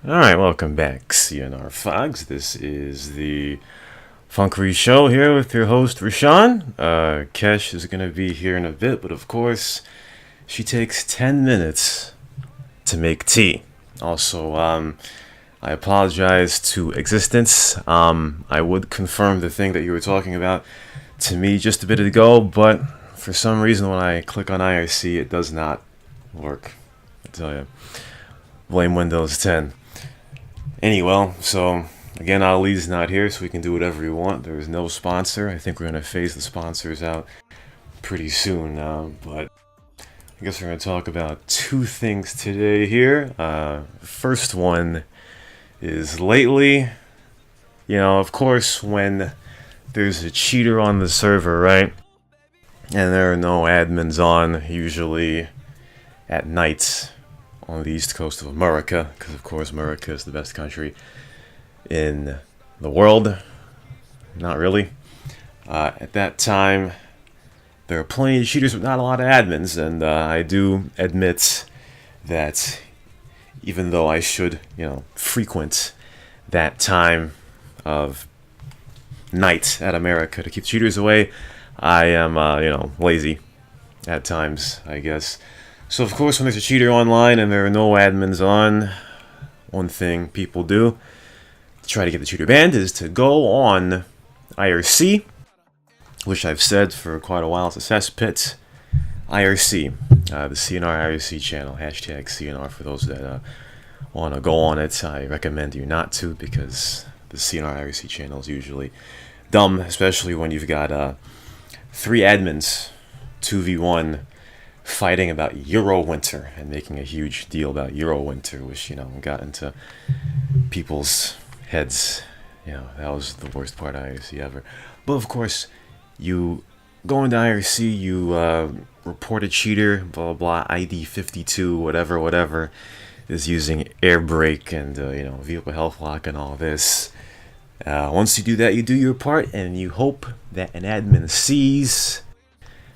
Alright, welcome back, CnR Fogs. This is the Punkery show here with your host, Rashawn. Kesh is going to be here in a bit, but of course, she takes 10 minutes to make tea. Also, I apologize to Existence. I would confirm the thing that you were talking about to me just a bit ago, but for some reason when I click on IRC, it does not work. I tell you. Blame Windows 10. Anyway, so again, Ali's not here, so we can do whatever we want. There's no sponsor. I think we're going to phase the sponsors out pretty soon now, but I guess we're going to talk about two things today here. First one is lately, of course, when there's a cheater on the server, right? And there are no admins on, usually at night on the east coast of America, because of course America is the best country in the world. Not really. At that time, there are plenty of cheaters, but not a lot of admins, and I do admit that even though I should, frequent that time of night at America to keep cheaters away, I am, lazy at times, I guess. So of course, when there's a cheater online and there are no admins on, one thing people do to try to get the cheater banned is to go on IRC, which I've said for quite a while. It's a cesspit. IRC, the CnR IRC channel, hashtag CnR for those that want to go on it. I recommend you not to, because the CnR IRC channel is usually dumb, especially when you've got 3 admins, 2v1, fighting about Eurowinter and making a huge deal about Eurowinter, which, got into people's heads. That was the worst part of IRC ever. But of course, you go into IRC, you report a cheater, blah, blah, blah, ID 52, whatever, is using air brake and, vehicle health lock and all this. Once you do that, you do your part, and you hope that an admin sees,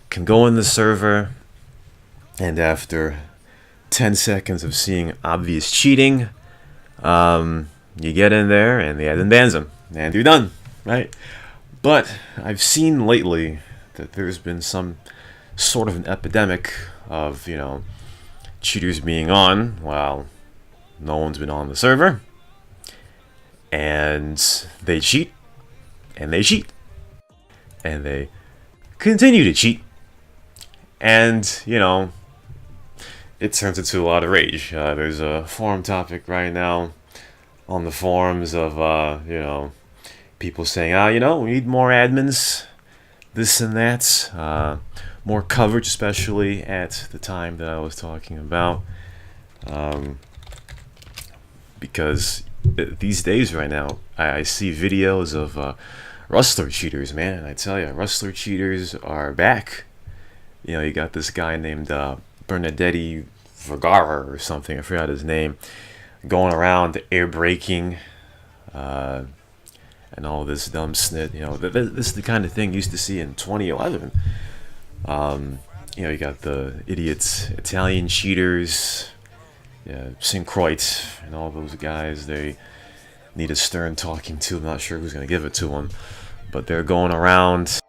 can go in the server, and after 10 seconds of seeing obvious cheating, you get in there and the admin bans them, and you're done, right? But I've seen lately that there's been some sort of an epidemic of, cheaters being on while no one's been on the server, and they cheat, and they cheat, and they continue to cheat, and, it turns into a lot of rage. There's a forum topic right now on the forums of, people saying, we need more admins, this and that, more coverage, especially at the time that I was talking about, because these days right now, I see videos of Rustler cheaters, man. I tell you, Rustler cheaters are back. You got this guy named Bernadetti Vergara or something, I forgot his name, going around air braking and all this dumb snit. This is the kind of thing you used to see in 2011. You got the idiots, Italian cheaters, Syncroit, and all those guys. They need a stern talking to. I'm not sure who's going to give it to them, but they're going around,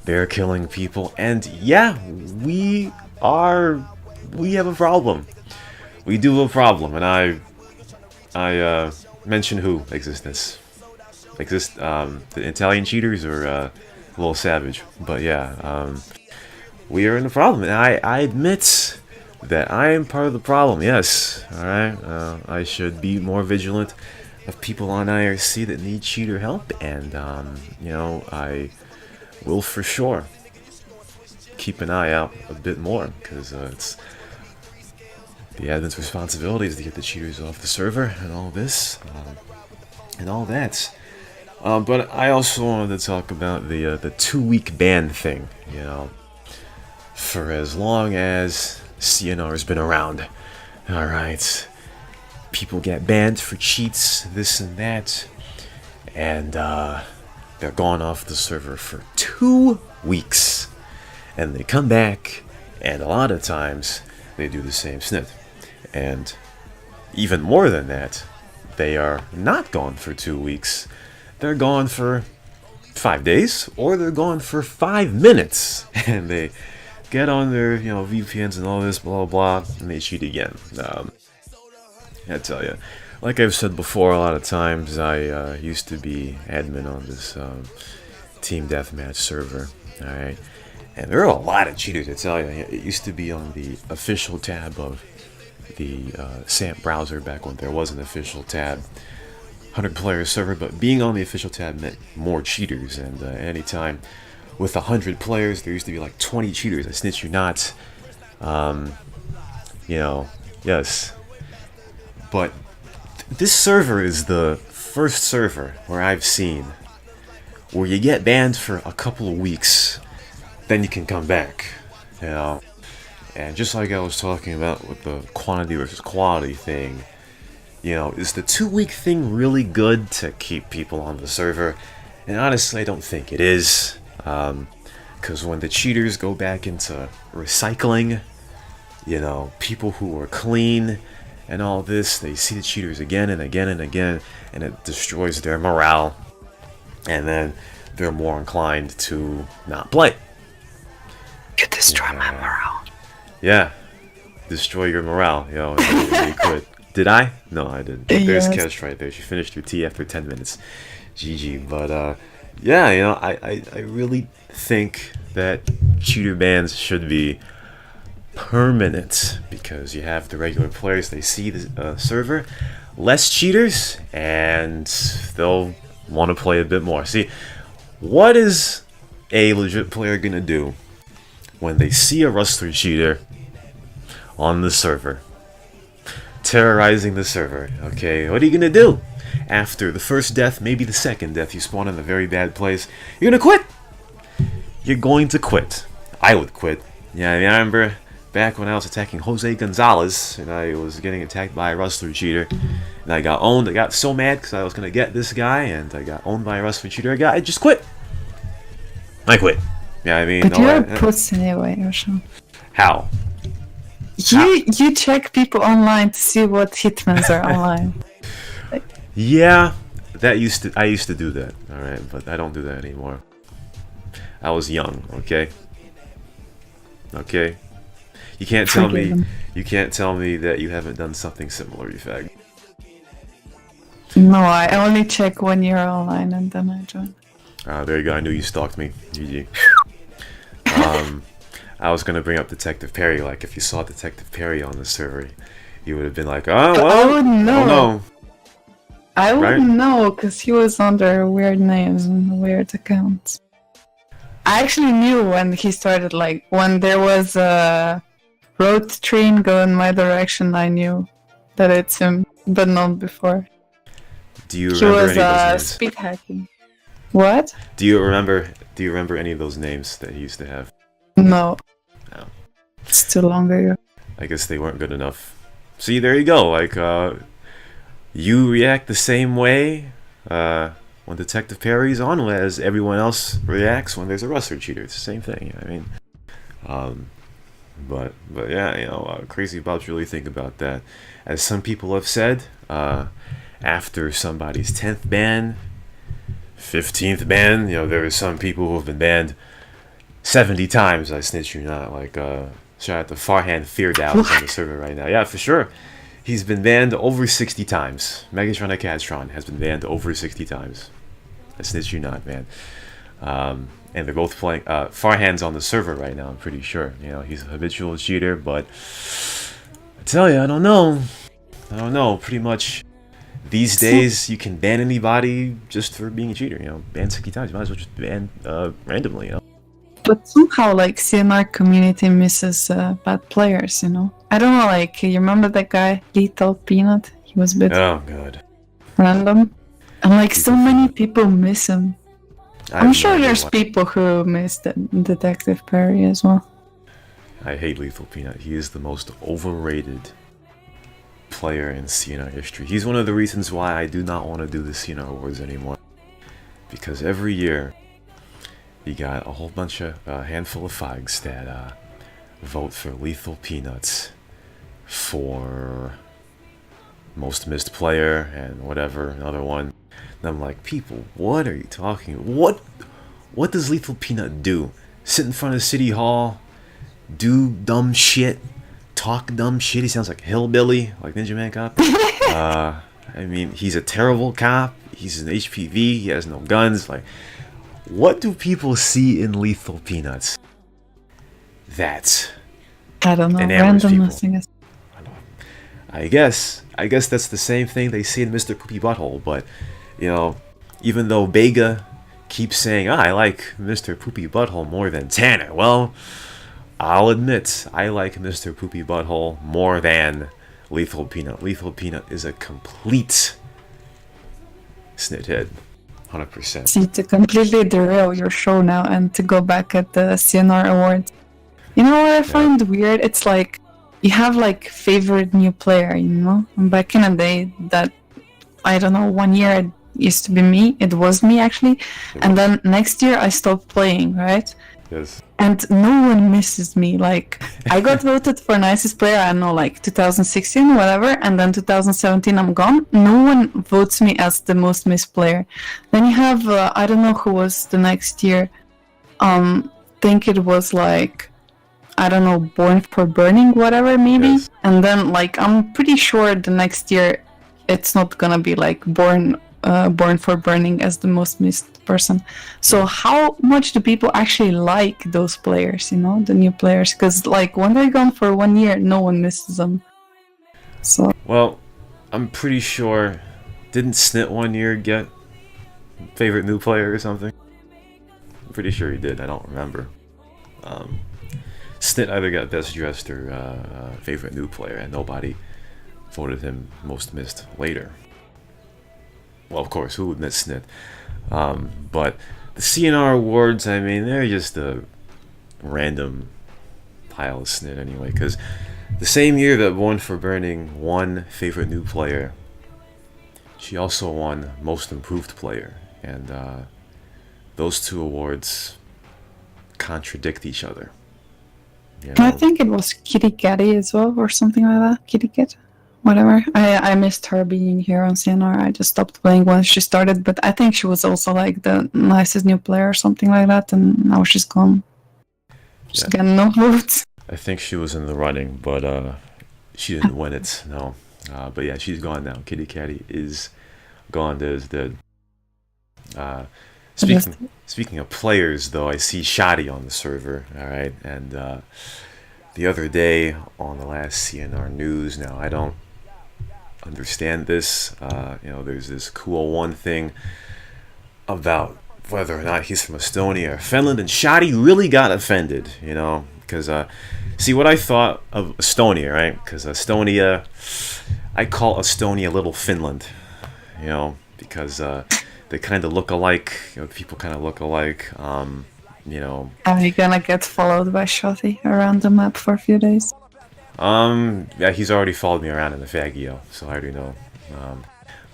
they're killing people, and yeah, we have a problem. We do have a problem, and I mention who? Existence. The Italian cheaters, or a little savage. But yeah, we are in a problem, and I admit that I am part of the problem. Yes, alright. I should be more vigilant of people on IRC that need cheater help, and I will for sure keep an eye out a bit more, because it's the admin's responsibility is to get the cheaters off the server and all this and all that. But I also wanted to talk about the 2-week ban thing. For as long as CnR's been around, all right, people get banned for cheats, this and that, and they're gone off the server for 2 weeks, and they come back, and a lot of times they do the same snit. And even more than that, they are not gone for 2 weeks. They're gone for 5 days, or they're gone for 5 minutes, and they get on their VPNs and all this blah blah blah, and they cheat again. I tell you, like I've said before, a lot of times I used to be admin on this team deathmatch server. All right, and there are a lot of cheaters. I tell you, it used to be on the official tab of the SAMP browser back when there was an official tab. 100 player server, but being on the official tab meant more cheaters, and anytime with 100 players there used to be like 20 cheaters. I snitch you not. Yes, but this server is the first server where I've seen where you get banned for a couple of weeks, then you can come back, and just like I was talking about with the quantity versus quality thing, is the 2-week thing really good to keep people on the server? And honestly, I don't think it is. Because when the cheaters go back into recycling, people who are clean and all this, they see the cheaters again and again and again, and it destroys their morale. And then they're more inclined to not play. You destroy my morale. Yeah. Destroy your morale, and you quit. Did I? No, I didn't. There's Kesh right there. She finished her tea after 10 minutes. GG. But, I really think that cheater bans should be permanent, because you have the regular players, they see the server, less cheaters, and they'll want to play a bit more. See, what is a legit player going to do when they see a Rustler cheater on the server? Terrorizing the server, okay? What are you gonna do? After the first death, maybe the second death, you spawn in a very bad place, you're gonna quit! You're going to quit. I would quit. Yeah, I remember back when I was attacking Jose Gonzalez, and I was getting attacked by a Rustler cheater, and I got owned. I got so mad because I was gonna get this guy, and I got owned by a Rustler cheater. I just quit. I quit. Yeah, I mean... But you're a pussy anyway, Roshan. How? You check people online to see what hitmans are online. Yeah, I used to do that, alright, but I don't do that anymore. I was young, okay? Okay? You can't tell me that you haven't done something similar, you fag. No, I only check when you're online and then I join. There you go, I knew you stalked me. GG. I was gonna bring up Detective Perry. Like, if you saw Detective Perry on the server, you would have been like, "Oh, well, I wouldn't know. Oh, no." I wouldn't know, because he was under weird names and weird accounts. I actually knew when he started, like, when there was a road train going my direction, I knew that it's him, but not before. Do you remember any of those names? Speed hacking. What? Do you remember any of those names that he used to have? No. No. It's too long ago. I guess they weren't good enough. See, there you go. Like, you react the same way when Detective Perry's on as everyone else reacts when there's a Rustler cheater. It's the same thing. I mean, but yeah, Crazy Bob's really think about that. As some people have said, after somebody's 10th ban, 15th ban, there are some people who have been banned 70 times. I snitch you not. Like, shout out to Farhan Feardow on the server right now. Yeah, for sure. He's been banned over 60 times. Megatron Acatron has been banned over 60 times. I snitch you not, man. And they're both playing. Farhan's on the server right now, I'm pretty sure. He's a habitual cheater, but I tell you, I don't know. Pretty much these days, you can ban anybody just for being a cheater. Ban 60 times. You might as well just ban randomly, But somehow, like, CnR community misses bad players, I don't know, like, you remember that guy, Lethal Peanut? He was a bit random. And, like, so many people miss him. I'm sure there's people who miss Detective Perry as well. I hate Lethal Peanut. He is the most overrated player in CnR history. He's one of the reasons why I do not want to do the CnR Awards anymore. Because every year, you got a whole bunch of, handful of fags that vote for Lethal Peanuts for most missed player and whatever, another one. And I'm like, people, what are you talking? What does Lethal Peanut do? Sit in front of City Hall, do dumb shit, talk dumb shit. He sounds like hillbilly, like Ninja Man Cop. I mean, he's a terrible cop. He's an HPV. He has no guns. Like, what do people see in Lethal Peanuts? That I don't know. enamours Randomness, people. I guess. I guess that's the same thing they see in Mr. Poopy Butthole. But you know, even though Bega keeps saying, I like Mr. Poopy Butthole more than Tanner. Well, I'll admit, I like Mr. Poopy Butthole more than Lethal Peanut. Lethal Peanut is a complete snithead. 100%. See, to completely derail your show now and to go back at the CnR Awards. You know what I find weird? It's like, you have like favorite new player, you know? And back in the day, that, I don't know, 1 year it used to be me. It was me, actually. And then next year I stopped playing, right? Yes. And no one misses me. Like, I got voted for nicest player, I don't know, like 2016, whatever, and then 2017 I'm gone. No one votes me as the most missed player. Then you have, I don't know who was the next year. Think it was like, I don't know, Born for Burning, whatever, maybe. Yes. And then, like, I'm pretty sure the next year it's not gonna be like Born for Burning as the most missed person. So how much do people actually like those players, you know, the new players? Because like when they're gone for 1 year, no one misses them. So well, I'm pretty sure, didn't Snit 1 year get favorite new player or something? I'm pretty sure he did. I don't remember. Snit either got best dressed or favorite new player, and nobody voted him most missed later. Well, of course, who would miss Snit? But the CnR Awards, I mean, they're just a random pile of snit anyway, because the same year that Born for Burning won favorite new player, she also won most improved player, and those two awards contradict each other. You know? I think it was Kitty Catty as well, or something like that. Kitty Cat. Whatever. I missed her being here on CnR. I just stopped playing once she started, but I think she was also like the nicest new player or something like that, and now she's gone. She's got no votes. I think she was in the running, but she didn't win it, no. But yeah, she's gone now. Kitty Catty is gone, is dead. Speaking of players, though, I see Shoddy on the server, alright? And the other day on the last CnR News, now I don't understand this, you know, there's this cool one thing about whether or not he's from Estonia or Finland, and Shoddy really got offended, you know, because see what I thought of Estonia, right? Because Estonia, I call Estonia Little Finland, you know, because they kind of look alike, you know, people kind of look alike, you know. Are you gonna get followed by Shotty around the map for a few days? Yeah, he's already followed me around in the Fagio, so I already know.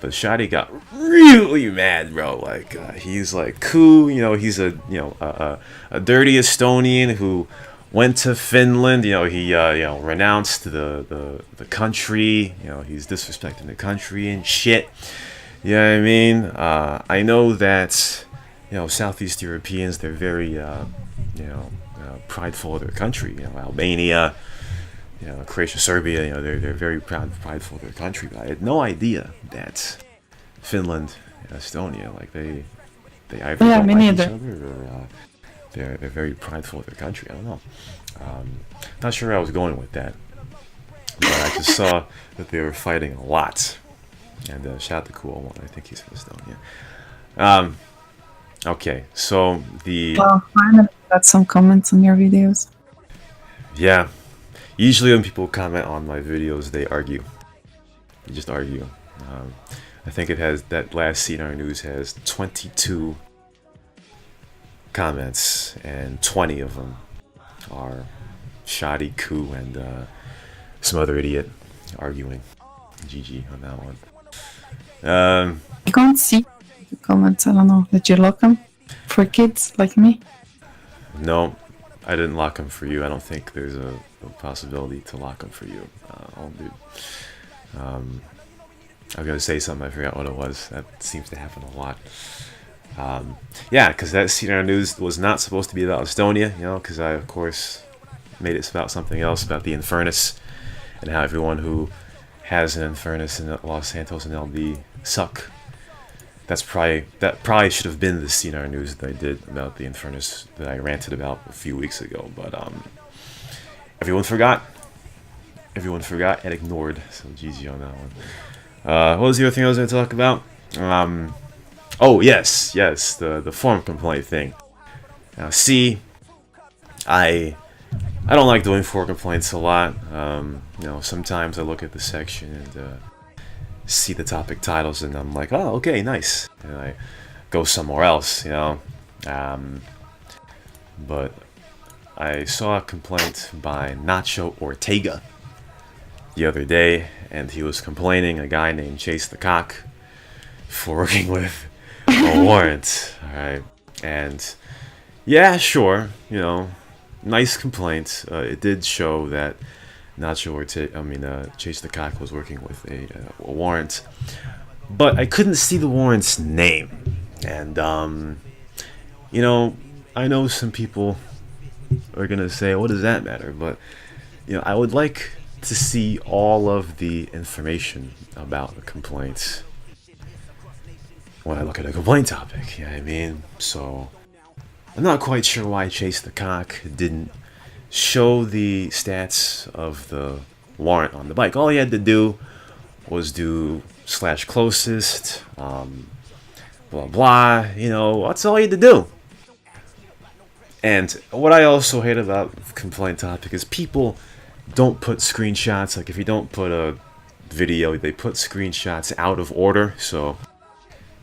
But Shotty got really mad, bro. Like, he's like, cool, you know, he's a dirty Estonian who went to Finland. You know, he you know, renounced the country. You know, he's disrespecting the country and shit. You know what I mean? I know that, you know, Southeast Europeans, they're very you know, prideful of their country. You know, Albania, you know, Croatia, Serbia, you know, they're very prideful of their country. But I had no idea that Finland and Estonia, like, they either don't like each other, or they're very prideful of their country. I don't know. Not sure where I was going with that, but I just saw that they were fighting a lot. And shout out to Cool One. I think he's from Estonia. Okay, so the. Well, finally got some comments on your videos. Yeah. Usually when people comment on my videos, they argue. They just argue. I think it has, that last CnR News has 22 comments, and 20 of them are Shoddy, Koo, and some other idiot arguing. GG on that one. I can't see the comments. I don't know. Did you lock them for kids like me? No, I didn't lock them for you. I don't think there's a possibility to lock them for you, old dude. I was gonna say something, I forgot what it was. That seems to happen a lot. Yeah, because that CnR news was not supposed to be about Estonia, because I, of course, made it about something else, about the Infernus, and how everyone who has an Infernus in Los Santos and LB suck. That probably should have been the CnR news that I did about the Infernus that I ranted about a few weeks ago, but everyone forgot. Everyone forgot and ignored, so GG on that one. What was the other thing I was going to talk about? Oh, yes, the form complaint thing. Now, see, I don't like doing forum complaints a lot. Sometimes I look at the section and see the topic titles and I'm like, oh, okay, nice. And I go somewhere else, But I saw a complaint by Nacho Ortega the other day, and he was complaining, a guy named Chase the Cock, for working with a warrant. Alright. And yeah, sure, nice complaint. It did show that Chase the Cock was working with a warrant, but I couldn't see the warrant's name. And I know some people are gonna say, what does that matter? But I would like to see all of the information about the complaints when I look at a complaint topic. You know what I mean? So I'm not quite sure why Chase the Cock didn't show the stats of the warrant on the bike. All he had to do was do /closest, blah blah, that's all he had to do. And what I also hate about complaint topic is people don't put screenshots. Like if you don't put a video, they put screenshots out of order. So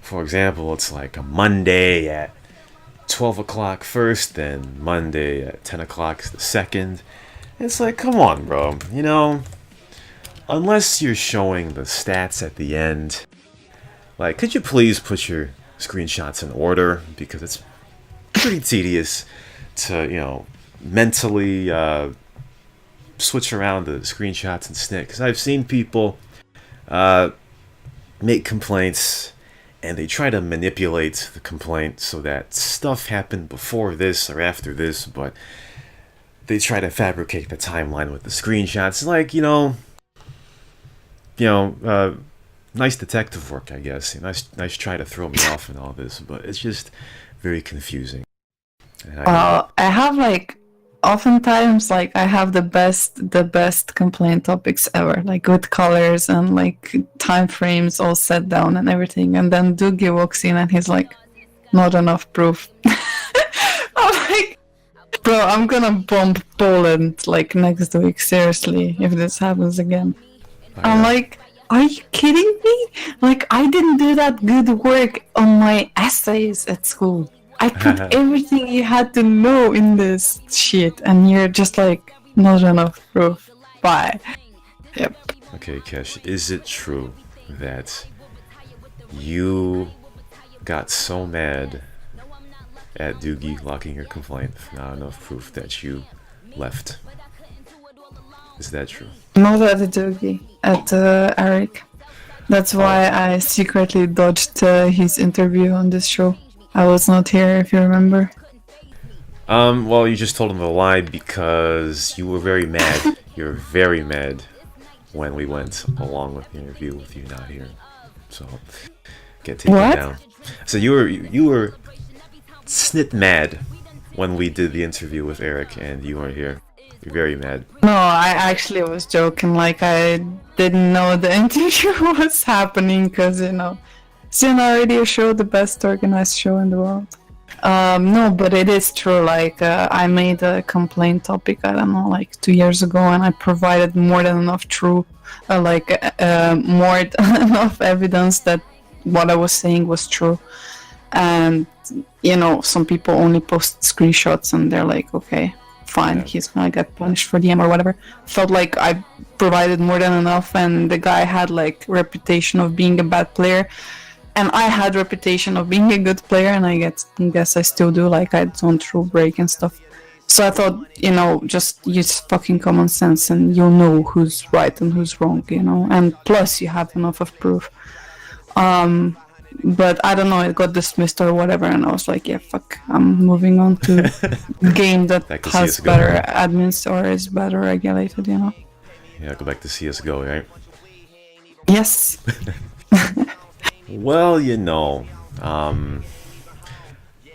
for example, it's like a Monday at 12 o'clock first, then Monday at 10 o'clock the second. It's like, come on, bro. Unless you're showing the stats at the end, like, could you please put your screenshots in order? Because it's pretty tedious to, mentally switch around the screenshots and snip. Because I've seen people make complaints and they try to manipulate the complaint so that stuff happened before this or after this, but they try to fabricate the timeline with the screenshots. Like, nice detective work, I guess. Nice try to throw me off and all this, but it's just very confusing. I have oftentimes I have the best complaint topics ever, like with colors and like time frames all set down and everything, and then Doogie walks in and he's like, not enough proof. I'm like, bro, I'm gonna bomb Poland next week, seriously, if this happens again. I'm like, are you kidding me? I didn't do that good work on my essays at school. I put everything you had to know in this shit, and you're just like, not enough proof. Bye. Yep. Okay, Kesh, is it true that you got so mad at Doogie locking your complaint for not enough proof that you left? Is that true? Not at Doogie, at Eric. That's why I secretly dodged his interview on this show. I was not here, if you remember. Well, you just told him to lie because you were very mad. You were very mad when we went along with the interview with you not here. So, get taken down. So you were snit mad when we did the interview with Eric and you weren't here. You're very mad. No, I actually was joking. I didn't know the interview was happening because, CnR Radio Show, the best organized show in the world. No, but it is true. I made a complaint topic, I don't know, 2 years ago, and I provided more than enough more than enough evidence that what I was saying was true. And, some people only post screenshots and they're like, okay, fine, he's gonna get punished for DM or whatever. Felt like I provided more than enough, and the guy had reputation of being a bad player. And I had reputation of being a good player, and I guess I still do. I don't rule break and stuff. So I thought, just use fucking common sense and you'll know who's right and who's wrong, and plus you have enough of proof. But I don't know, it got dismissed or whatever, and I was like, yeah, fuck, I'm moving on to a game that has better admins or is better regulated, Yeah, go back to CSGO, right? Yes. Well,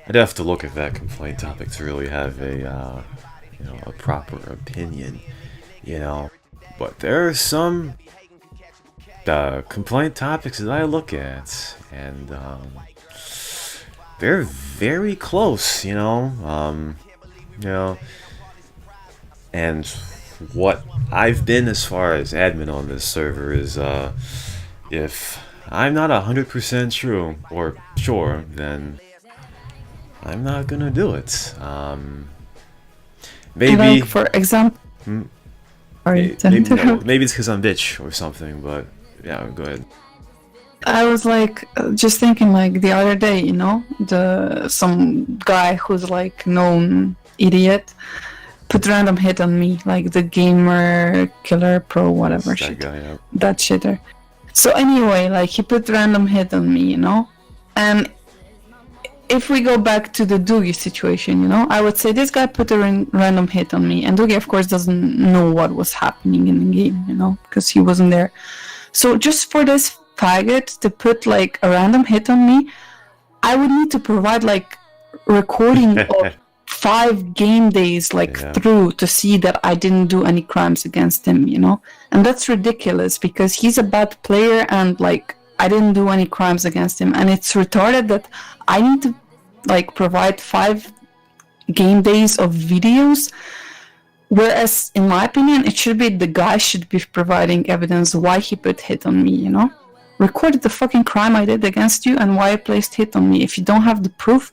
I'd have to look at that complaint topic to really have a proper opinion, But there are some complaint topics that I look at, and they're very close, And what I've been as far as admin on this server is, if I'm not 100% true or sure, then I'm not gonna do it. Maybe, like, for example, maybe it's because I'm bitch or something, but yeah, go ahead. I was like, just thinking, like, the other day, some guy who's like known idiot put random hit on me, like the gamer killer pro whatever shit. That guy, yeah. That shitter. So anyway, like, he put random hit on me, and if we go back to the Doogie situation, I would say this guy put a random hit on me, and Doogie, of course, doesn't know what was happening in the game, because he wasn't there. So just for this faggot to put, like, a random hit on me, I would need to provide, like, recording of 5 game days, like, through to see that I didn't do any crimes against him, And that's ridiculous, because he's a bad player, and, like, I didn't do any crimes against him, and it's retarded that I need to, like, provide 5 game days of videos, whereas in my opinion it should be the guy should be providing evidence why he put hit on me, recorded the fucking crime I did against you and why I placed hit on me. If you don't have the proof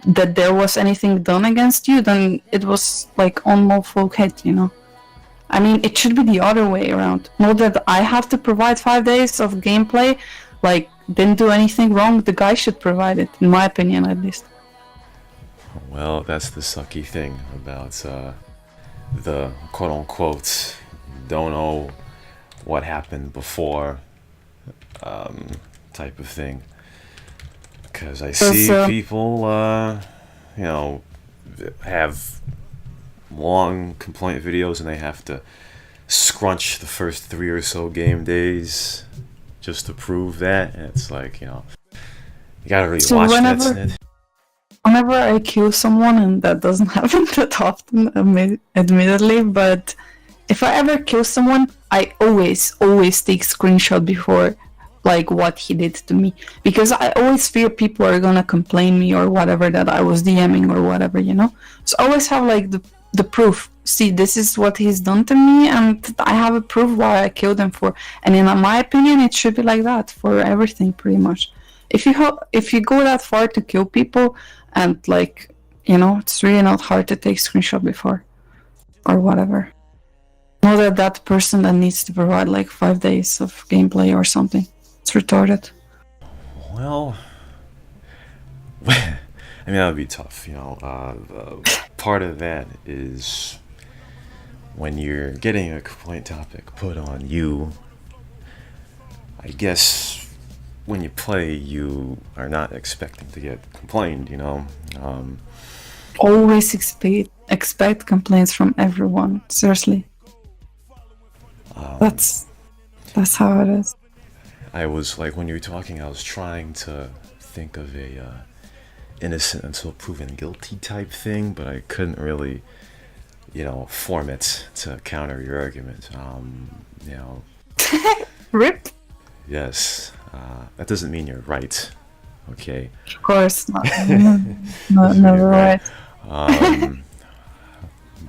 that there was anything done against you, then it was like unlawful hit, I mean, it should be the other way around. Not that I have to provide 5 days of gameplay, like, didn't do anything wrong, the guy should provide it, in my opinion, at least. Well, that's the sucky thing about the quote-unquote don't know what happened before type of thing. Because I see people, have long complaint videos and they have to scrunch the first 3 or so game days just to prove that, and it's like, you gotta really watch that, Snid. Whenever I kill someone, and that doesn't happen that often, admittedly, but if I ever kill someone, I always take screenshot before, like, what he did to me, because I always fear people are gonna complain me or whatever that I was DMing or whatever, So I always have, like, the proof. See, this is what he's done to me, and I have a proof why I killed him for. And in my opinion, it should be like that for everything, pretty much. If you go that far to kill people, and, like, it's really not hard to take screenshot before, or whatever. Know that person that needs to provide, like, 5 days of gameplay or something. It's retarded. Well, I mean, that would be tough, part of that is when you're getting a complaint topic put on you, I guess when you play, you are not expecting to get complained, Always expect complaints from everyone, seriously. That's how it is. I was, like, when you were talking, I was trying to think of a innocent until proven guilty type thing, but I couldn't really, form it to counter your argument. Rip? Yes. That doesn't mean you're right, okay? Of course not. Never right.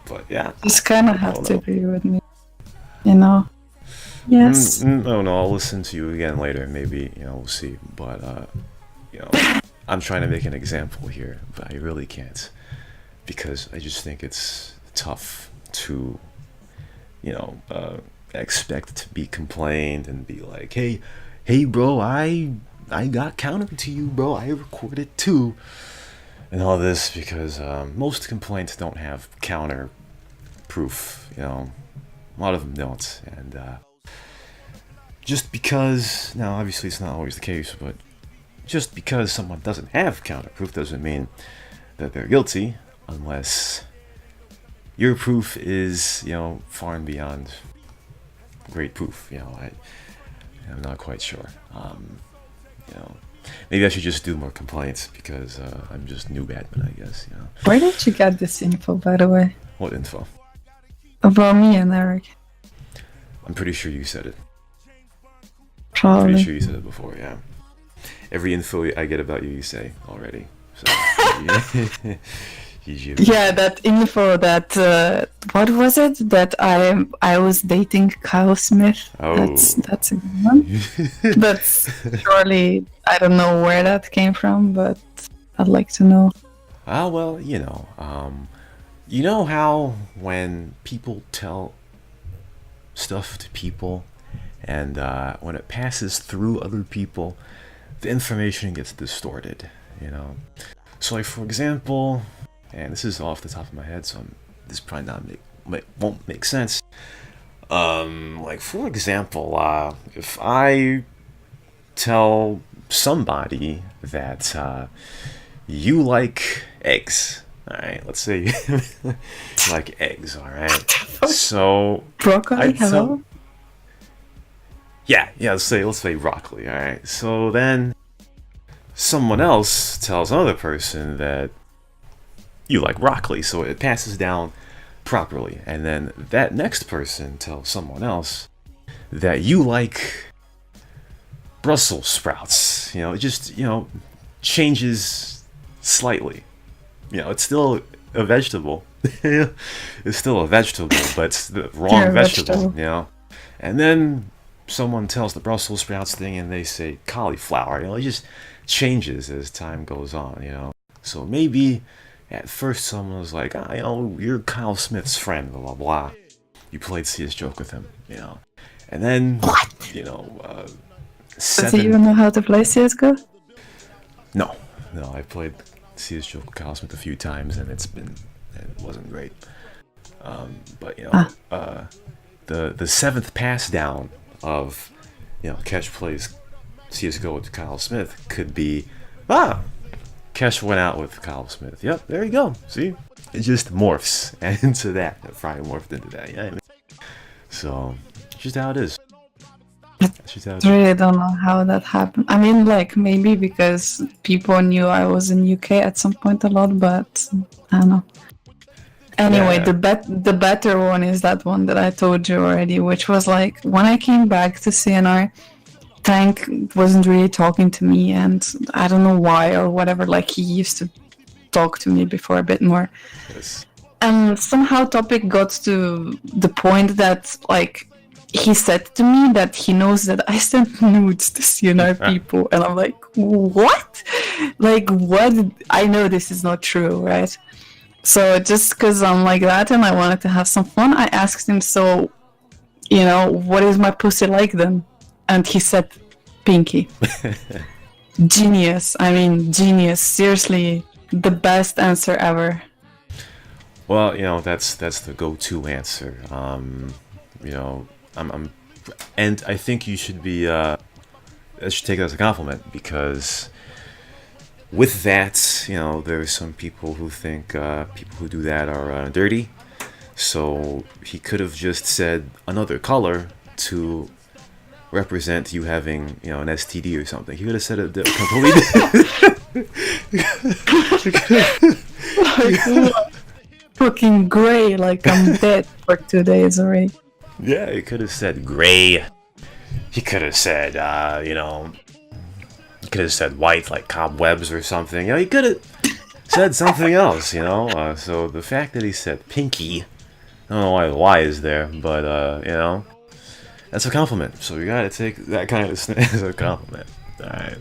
But yeah. Just kind of have to agree with me, Yes. No, I'll listen to you again later. Maybe, we'll see. But, I'm trying to make an example here, but I really can't. Because I just think it's tough to, expect to be complained and be like, hey bro, I got counter to you, bro. I recorded too. and all this because most complaints don't have counter proof. You know, a lot of them don't, and just because, now obviously it's not always the case, but just because someone doesn't have counter proof doesn't mean that they're guilty, unless your proof is, you know, far and beyond great proof. You know, I'm not quite sure. You know, maybe I should just do more complaints because I'm just new admin, I guess. You know. Where did you get this info, by the way? What info? About me and Eric. I'm pretty sure you said it. Probably. I'm pretty sure you said it before. Yeah. Every info I get about you, you say already. So. Yeah, that info that what was it that I was dating Kyle Smith. Oh. That's a good one. That's surely, I don't know where that came from, but I'd like to know. Well, you know how when people tell stuff to people and when it passes through other people, the information gets distorted, you know. So like, for example, and this is off the top of my head, so this probably won't make sense. Like, for example, if I tell somebody that you like eggs, alright, let's say you like eggs, alright, so broccoli, hello? Yeah, let's say broccoli, alright, so then someone else tells another person that you like broccoli, so it passes down properly. And then that next person tells someone else that you like Brussels sprouts. You know, it just, you know, changes slightly. You know, it's still a vegetable. It's still a vegetable, but it's the wrong vegetable, you know. And then someone tells the Brussels sprouts thing and they say cauliflower. You know, it just changes as time goes on, you know. So maybe at first someone was like, you know, you're Kyle Smith's friend, blah, blah, blah. You played CS:GO with him, you know. And then, you know, Does he even know how to play CS:GO? No, I played CS:GO with Kyle Smith a few times and it wasn't great. But, you know, the seventh pass down of, you know, Kesh plays CS:GO with Kyle Smith could be, Kesh went out with Kyle Smith. Yep, there you go. See? It just morphs into that. It probably morphed into that. Yeah, so, it's just how it is. I really don't know how that happened. I mean, like, maybe because people knew I was in UK at some point a lot, but I don't know. Anyway, yeah. The better one is that one that I told you already, which was like, when I came back to CnR, Tank wasn't really talking to me, and I don't know why or whatever. Like, he used to talk to me before a bit more. Yes. And somehow topic got to the point that, like, he said to me that he knows that I sent nudes to CnR people, and I'm like, what? Like, what? I know this is not true, right? So just because I'm like that and I wanted to have some fun, I asked him, so, you know, what is my pussy like then? And he said, pinky. Genius. I mean, genius. Seriously, the best answer ever. Well, you know, that's the go-to answer. You know, and I think you should be, I should take it as a compliment, because with that, you know, there's some people who think people who do that are dirty. So he could have just said another color to represent you having, you know, an STD or something. He could have said it completely. Fucking gray, like I'm dead for 2 days already. Yeah, he could have said gray. He could have said, you know, he could have said white, like cobwebs or something. You know, he could have said something else, you know. So the fact that he said pinky, I don't know why the Y is there, but, you know, that's a compliment. So you gotta take that kind of as a compliment. Alright.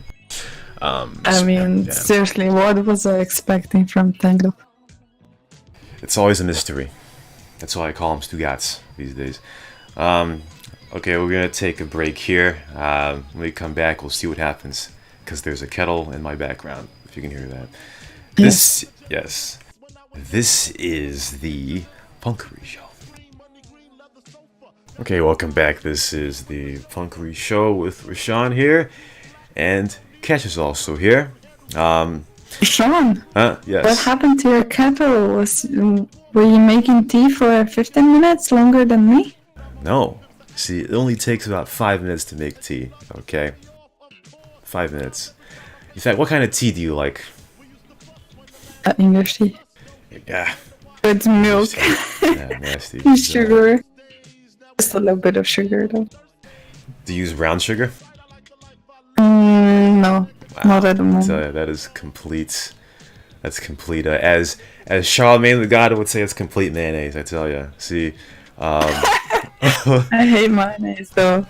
I mean, yeah. Seriously, what was I expecting from Tango? It's always a mystery. That's why I call him Stugats these days. Okay, we're gonna take a break here. When we come back, we'll see what happens, because there's a kettle in my background, if you can hear that. Yes, this is the Punkery Show. Okay, welcome back. This is the Punkery Show with Rashawn here, and Cash is also here. Sean, Yes. what happened to your kettle? Were you making tea for 15 minutes longer than me? No. See, it only takes about 5 minutes to make tea, okay? 5 minutes. In fact, what kind of tea do you like? English tea. Yeah. With milk. Yeah, nasty. Sugar. Just a little bit of sugar, though. Do you use brown sugar? No. Wow. Not at the moment. That is complete. That's complete. As Charlemagne the God would say, it's complete mayonnaise. I tell you. See, I hate mayonnaise though.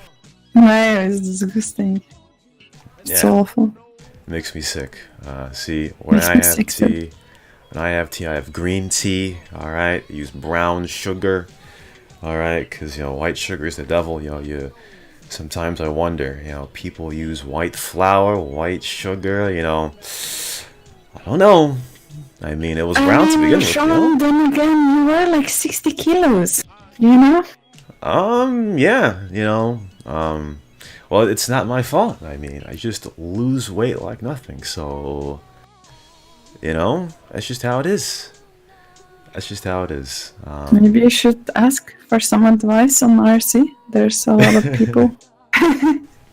Mayonnaise is disgusting. It's awful. It makes me sick. See, when I have tea, I have green tea. All right, I use brown sugar. All right, because white sugar is the devil. Sometimes I wonder, people use white flour, white sugar, I don't know. I mean, it was brown to begin with. Sean, then again, you were like 60 kilos, yeah, well, it's not my fault. I mean, I just lose weight like nothing, so, that's just how it is. That's just how it is. Maybe you should ask for some advice on IRC. There's a lot of people.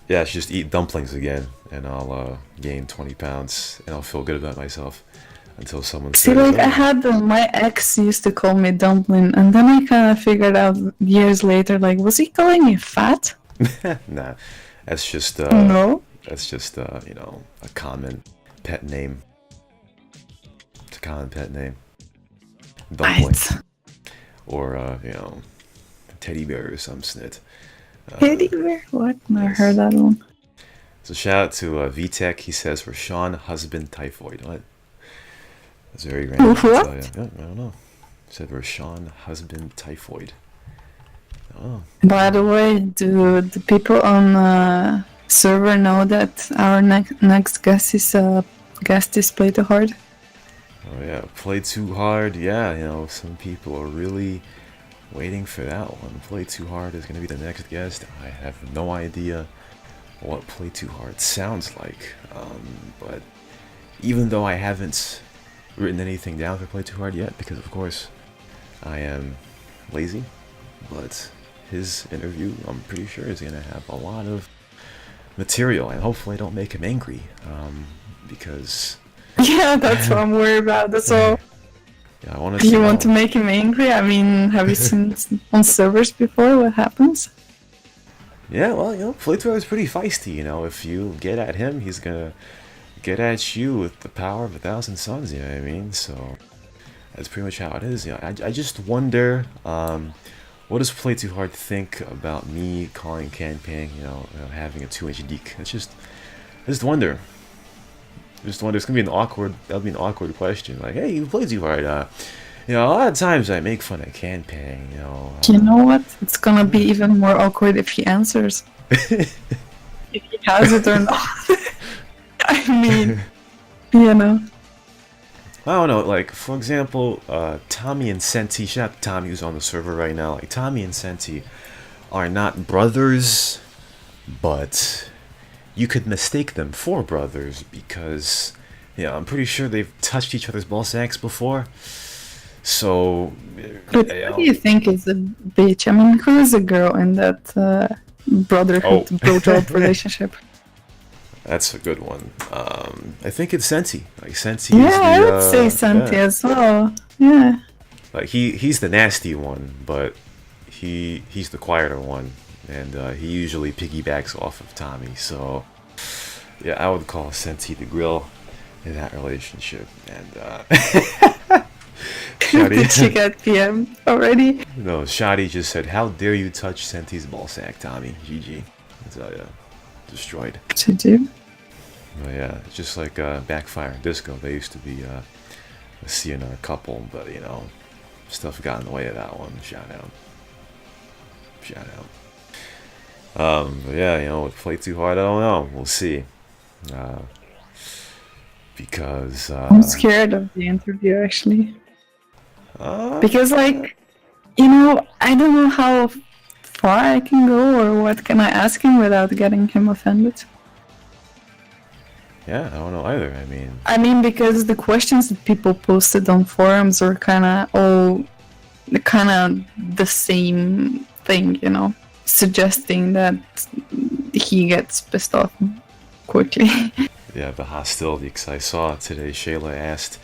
Yeah, I should just eat dumplings again, and I'll gain 20 pounds, and I'll feel good about myself until someone says... See, like, I had my ex used to call me dumpling, and then I kind of figured out years later, like, was he calling me fat? Nah, that's just... no? That's just, a common pet name. It's a common pet name. Dumpling. Right. Or, teddy bear or some snit. Teddy bear? What? Never heard that one. So shout out to VTech. He says, Rashawn husband typhoid. What? That's very random. What? I don't know. He said Rashawn husband typhoid. Oh. By the way, do the people on server know that our next guest is Play Too Hard? Oh yeah, Play Too Hard. Yeah, some people are really waiting for that one. Play Too Hard is going to be the next guest. I have no idea what Play Too Hard sounds like. But even though I haven't written anything down for Play Too Hard yet, because of course I am lazy, but his interview, I'm pretty sure, is going to have a lot of material, and hopefully I don't make him angry, because... Yeah, that's what I'm worried about, that's all. Yeah, I want to. You want to make him angry? I mean, have you seen on servers before what happens? Yeah, well, Play Too Hard is pretty feisty, if you get at him, he's gonna get at you with the power of 1,000 suns, you know what I mean? So, that's pretty much how it is. I just wonder, what does Play Too Hard think about me calling campaign, having a 2-inch deek? I just wonder. It's gonna be that'll be an awkward question. Like, hey, you play too hard. A lot of times I make fun of campaign. You know what? It's gonna be even more awkward if he answers. If he has it or not. I mean, I don't know. Like, for example, Tommy and Senti. Shout out to Tommy who's on the server right now. Like, Tommy and Senti are not brothers, but you could mistake them for brothers because, I'm pretty sure they've touched each other's ball sacks before. So, but what do you think is a bitch? I mean, who is a girl in that brotherhood blowjob relationship? That's a good one. I think it's Senti. Like Senti. Yeah, I would say Senti as well. Yeah. Like he's the nasty one, but he's the quieter one. And he usually piggybacks off of Tommy, so yeah, I would call Senti the grill in that relationship. And did she get PM already? No, Shadi just said, "How dare you touch Senti's ballsack, Tommy?" GG. That's destroyed. To do? Oh yeah, it's just like Backfire and Disco. They used to be a CnR couple, but stuff got in the way of that one. Shout out. But yeah, with Play Too Hard, I don't know. We'll see. because I'm scared of the interview, actually. Because, like, I don't know how far I can go or what can I ask him without getting him offended. Yeah, I don't know either. I mean, because the questions that people posted on forums were kind of the same thing, suggesting that he gets pissed off quickly. Yeah, the hostility, because I saw today Shayla asked,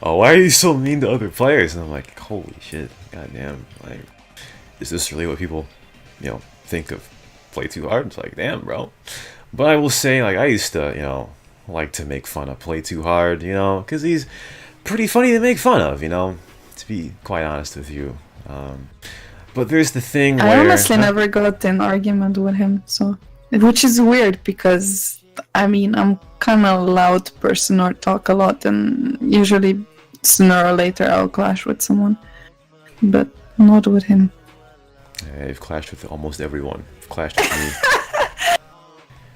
"Oh, why are you so mean to other players?" And I'm like, holy shit, goddamn, like, is this really what people, think of play too hard? It's like, damn, bro. But I will say, like, I used to, like to make fun of play too hard, because he's pretty funny to make fun of, to be quite honest with you. But there's the thing where... I honestly never got in argument with him, so... Which is weird, because, I'm kind of a loud person or talk a lot, and usually sooner or later I'll clash with someone. But not with him. Yeah, I've clashed with almost everyone. I've clashed with me.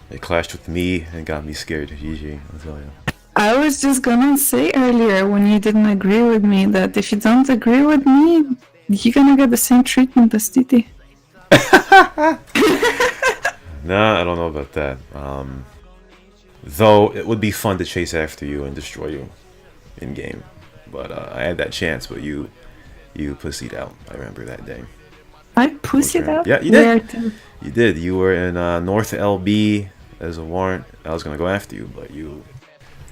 They clashed with me and got me scared. GG, I'll tell you. I was just gonna say earlier when you didn't agree with me that if you don't agree with me, you're gonna get the same treatment as Titi. Nah, I don't know about that. Though it would be fun to chase after you and destroy you in game. But I had that chance, but you pussied out. I remember that day. I pussied out? Yeah, you did. You did. You were in North LB as a warrant. I was gonna go after you, but you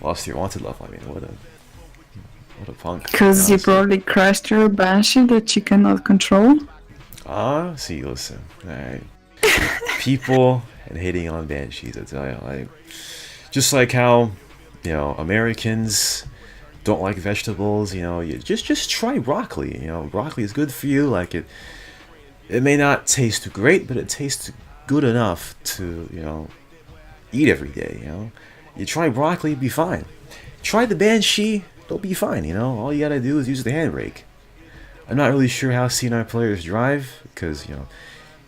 lost your wanted level. What a punk. Because you probably crashed your Banshee that you cannot control. See, listen. Alright. People and hating on Banshees, I tell you. Like, just like how, Americans don't like vegetables, you just try broccoli. Broccoli is good for you. Like, it may not taste great, but it tastes good enough to, eat every day, You try broccoli, be fine. Try the Banshee, they'll be fine, All you gotta do is use the handbrake. I'm not really sure how CnR players drive, because,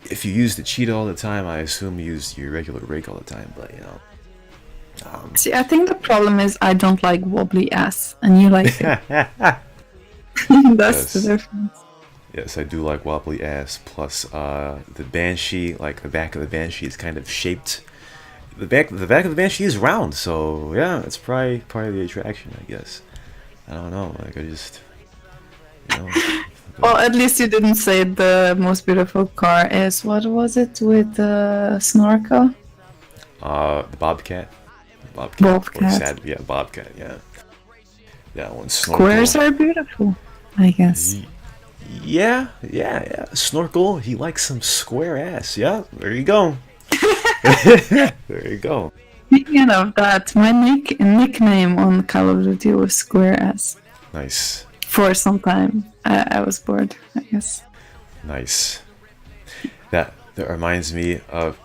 if you use the cheetah all the time, I assume you use your regular rake all the time, but, See, I think the problem is I don't like wobbly ass, and you like it. That's the difference. Yes, I do like wobbly ass, plus the Banshee, like the back of the Banshee is kind of shaped. The back of the Banshee is round, so yeah, it's probably part of the attraction, I guess. I don't know, like I just, Well, at least you didn't say the most beautiful car is, what was it, with the snorkel? The Bobcat. Bobcat. Yeah, Bobcat, yeah. That one, Snorkel. Squares are beautiful, I guess. Yeah. Snorkel, he likes some square ass. Yeah, there you go. There you go. Speaking of that, my nickname on Call of Duty was Square Ass. Nice. For some time. I was bored, I guess. Nice. That reminds me of...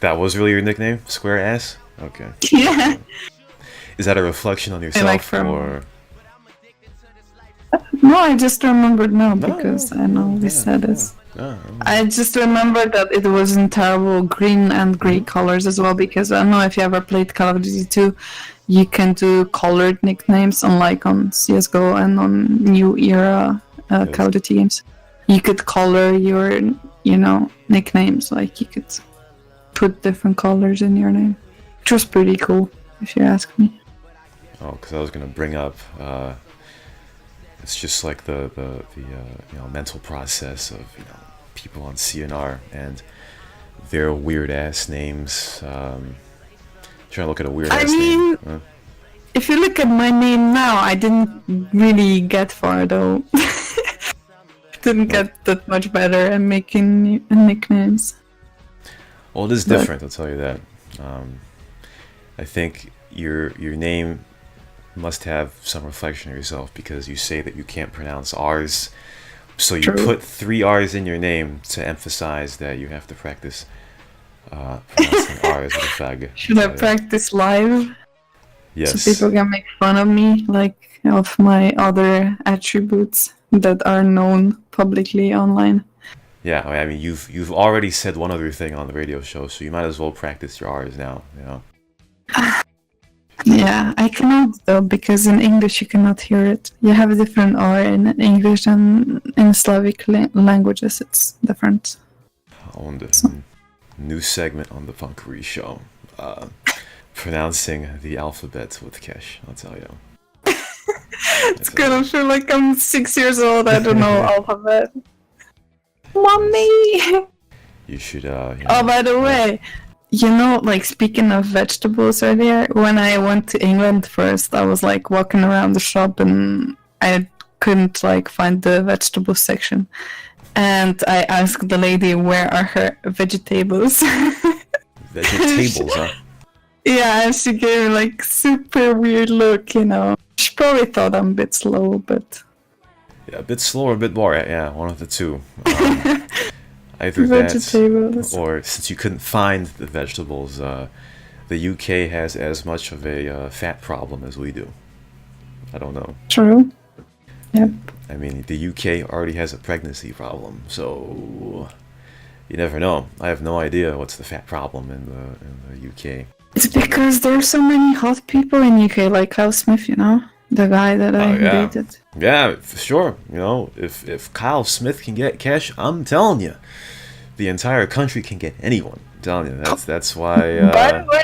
That was really your nickname? Square Ass? Okay. Yeah. Is that a reflection on yourself, or...? No, I just remembered now, because I know we said this. I just remembered that it was in terrible green and grey colors as well, because I don't know if you ever played Call of Duty 2, you can do colored nicknames, unlike on CSGO and on new era Call of Duty games. You could color your, nicknames, like you could put different colors in your name, which was pretty cool, if you ask me. Oh, because I was going to bring up... It's just like the mental process of people on CnR and their weird ass names. Trying to look at a weird ass name. If you look at my name now, I didn't really get far though. Didn't get that much better at making nicknames. Well, it is different. I'll tell you that. I think your name must have some reflection of yourself, because you say that you can't pronounce R's, so you put 3 R's in your name to emphasize that you have to practice pronouncing R's with a fag. Should I practice live? Yes. So people can make fun of me, like of my other attributes that are known publicly online. Yeah, I mean you've already said one other thing on the radio show, so you might as well practice your R's now. Yeah, I cannot though, because in English you cannot hear it. You have a different R in English and in Slavic languages it's different. On the So. new segment on the Punkery show, pronouncing the alphabet with Kesh, I'll tell you. It's gonna feel like I'm 6 years old, I don't know alphabet. Mommy! You should, Oh, by the way, like speaking of vegetables earlier, when I went to England first, I was like walking around the shop and I couldn't like find the vegetable section. And I asked the lady where are her vegetables. Vegetables, huh? Yeah, and she gave me like super weird look, She probably thought I'm a bit slow, but... Yeah, a bit slower, a bit more, yeah, one of the two. Either vegetables. that, or since you couldn't find the vegetables, the UK has as much of a fat problem as we do. I don't know. True. Yep. I mean, the UK already has a pregnancy problem, so you never know. I have no idea what's the fat problem in the UK. It's because there are so many hot people in UK, like Kyle Smith, the guy that I dated. Yeah, for sure. If Kyle Smith can get cash, I'm telling you, the entire country can get anyone. I'm telling you, that's why. By the way,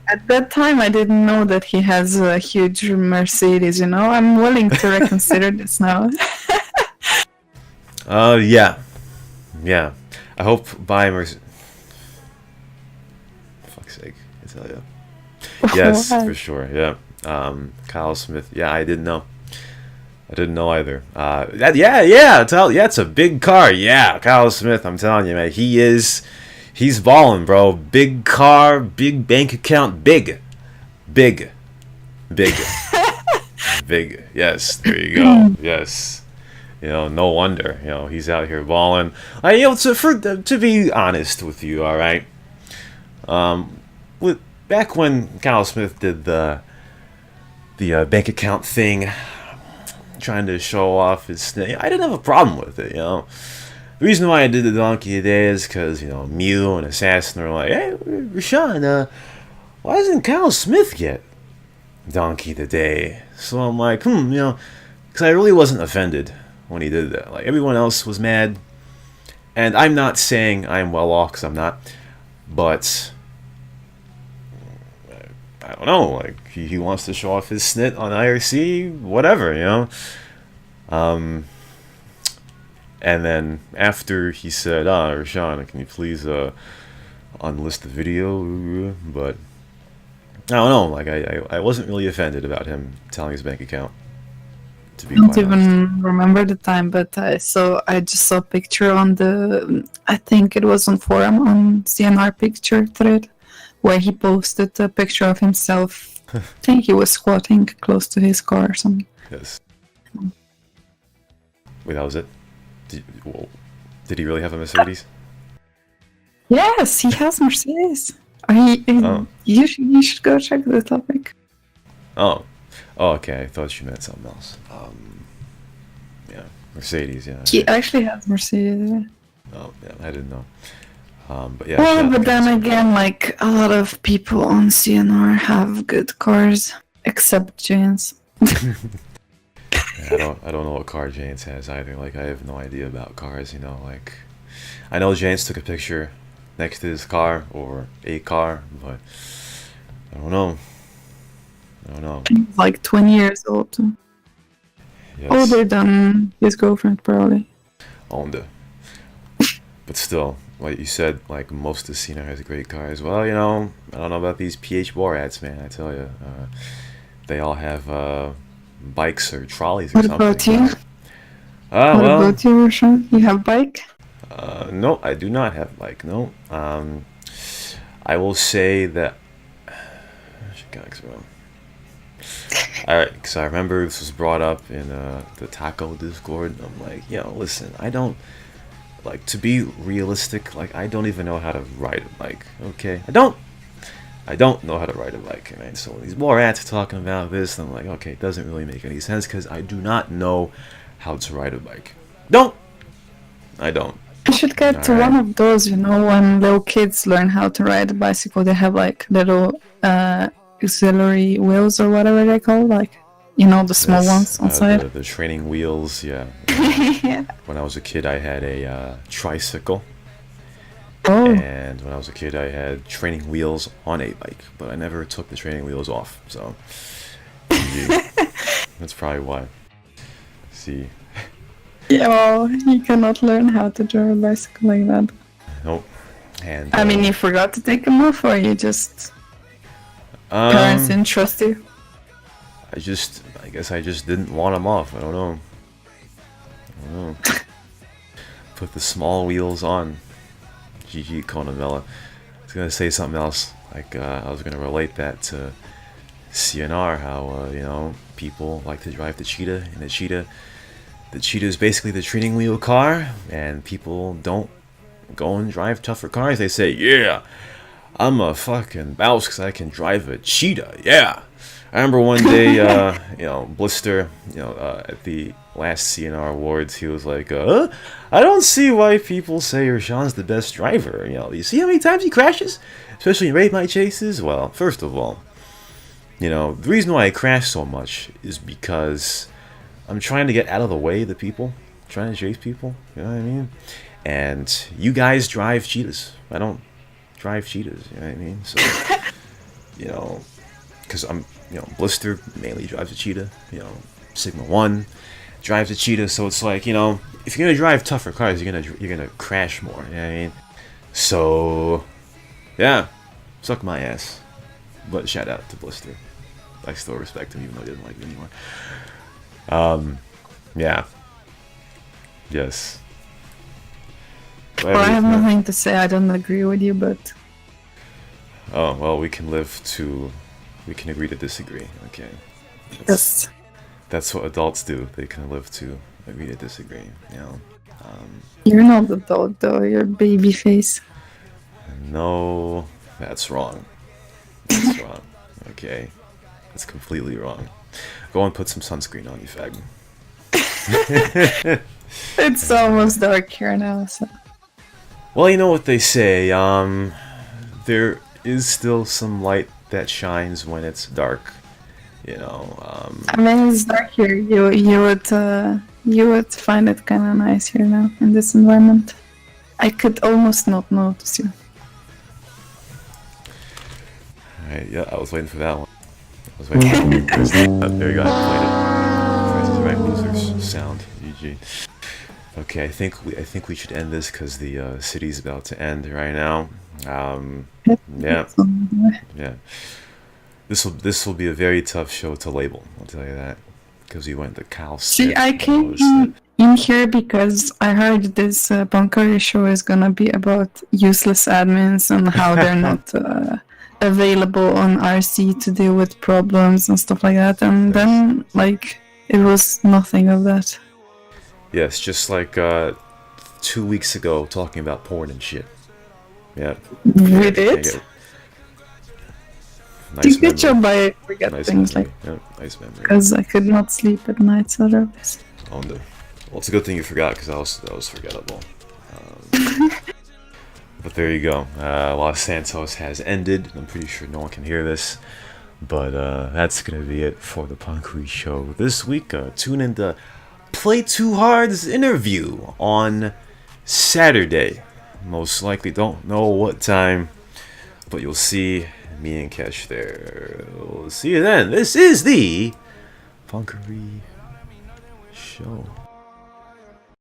at that time, I didn't know that he has a huge Mercedes. I'm willing to reconsider this now. Yeah. I hope by Mercedes. Fuck's sake, I tell you. Yes, for sure. Yeah. Kyle Smith. Yeah, I didn't know. I didn't know either. It's a big car. Yeah, Kyle Smith. I'm telling you, man, he's balling, bro. Big car, big bank account, big. Yes, there you go. Yes, no wonder. He's out here balling. To be honest with you, all right. Back when Kyle Smith did the bank account thing, trying to show off his thing, I didn't have a problem with it, The reason why I did the donkey today is because, Mew and Assassin are like, hey, Rashawn, why doesn't Kyle Smith get donkey today? So I'm like, because I really wasn't offended when he did that. Like, everyone else was mad, and I'm not saying I'm well off, because I'm not, but I don't know, like, he wants to show off his snit on IRC, whatever, And then after he said, Rashawn, can you please unlist the video? But I don't know, like, I wasn't really offended about him telling his bank account, to be quite honest. I don't even remember the time, but I just saw a picture on I think it was on forum, on CnR picture thread, where he posted a picture of himself. I think he was squatting close to his car or something. Yes. Wait, that was it? Did he really have a Mercedes? Yes, he has Mercedes. You should go check the topic. Oh, okay. I thought you meant something else. Yeah, Mercedes. Yeah. He actually has Mercedes. Yeah. Oh, yeah. I didn't know. But yeah. Well, but then again, like, a lot of people on CnR have good cars, except James. I don't know what car James has either. Like, I have no idea about cars. Like, I know James took a picture next to his car or a car, but I don't know. He's like 20 years old. Yes. Older than his girlfriend, probably. Older. But still, like you said, like, most of CnR has great cars. Well, I don't know about these PH Borats, man. I tell you, they all have bikes or trolleys or something. What about you? What about you, Roshan? You have bike? No, I do not have bike. No. I will say that. Alright, because I remember this was brought up in the Taco Discord. I'm like, listen, I don't. Like, to be realistic, like, I don't even know how to ride a bike, okay? I don't know how to ride a bike, right? So when these Borats are talking about this, I'm like, okay, it doesn't really make any sense, because I do not know how to ride a bike. I don't. You should get to one of those, when little kids learn how to ride a bicycle, they have, like, little auxiliary wheels or whatever they call, like, you know, the small ones on side. The training wheels, yeah. Yeah. When I was a kid, I had a tricycle. Oh. And when I was a kid, I had training wheels on a bike, but I never took the training wheels off, so that's probably why. See. Yeah, well, you cannot learn how to drive a bicycle like that. Nope. And I mean, you forgot to take them off, or you just parents didn't trust you? I guess I just didn't want them off. I don't know. Put the small wheels on. GG Conamella. I was gonna say something else. Like I was gonna relate that to CnR. How you know, people like to drive the Cheetah, and the Cheetah is basically the training wheel car, and people don't go and drive tougher cars. They say, yeah, I'm a fucking boss because I can drive a Cheetah. Yeah. I remember one day, you know, Blister, you know, at the last CnR Awards, he was like, I don't see why people say Rashawn's the best driver. You know, you see how many times he crashes? Especially in raid my chases? Well, first of all, you know, the reason why I crash so much is because I'm trying to get out of the way of the people, trying to chase people, you know what I mean? And you guys drive Cheetahs. I don't drive Cheetahs, you know what I mean? So, you know, because I'm, you know, Blister mainly drives a Cheetah, you know, Sigma 1 drives a Cheetah, so it's like, you know, if you're gonna drive tougher cars, you're gonna crash more, you know what I mean? So, yeah, suck my ass. But shout out to Blister. I still respect him even though he doesn't like me anymore. Yeah. Yes. Well, I have nothing to say. I don't agree with you, but... Oh, well, we can agree to disagree, okay? Yes. That's what adults do. They can live to agree to disagree, you know? You're not an adult, though. You're baby face. No, that's wrong. That's wrong, okay? That's completely wrong. Go and put some sunscreen on, you fag. It's almost dark here now, so... Well, you know what they say, there is still some light that shines when it's dark, you know, I mean, it's dark here. You would find it kind of nice here now, in this environment. I could almost not notice you. Alright, yeah, I was waiting for that one. I was waiting for there you go, I played it. Price is Right Losers sound, GG. Okay, I think we should end this because the city's about to end right now. Yeah. This will be a very tough show to label. I'll tell you that, because we went the Cal. See, I came in here because I heard this Punkery show is gonna be about useless admins and how they're not available on RC to deal with problems and stuff like that. And then, like, it was nothing of that. Yes, just like 2 weeks ago, talking about porn and shit. Yeah. We did? Nice good job by forget things memory. like yeah, nice memory. Because I could not sleep at night, so that's... Well, it's a good thing you forgot, because that was forgettable. But there you go. Los Santos has ended. I'm pretty sure no one can hear this. But that's going to be it for the Punkery show this week. Tune in to Play Too Hard's interview on Saturday. Most likely, don't know what time, but you'll see me and Kesh there. We'll see you then. This is the Punkery show.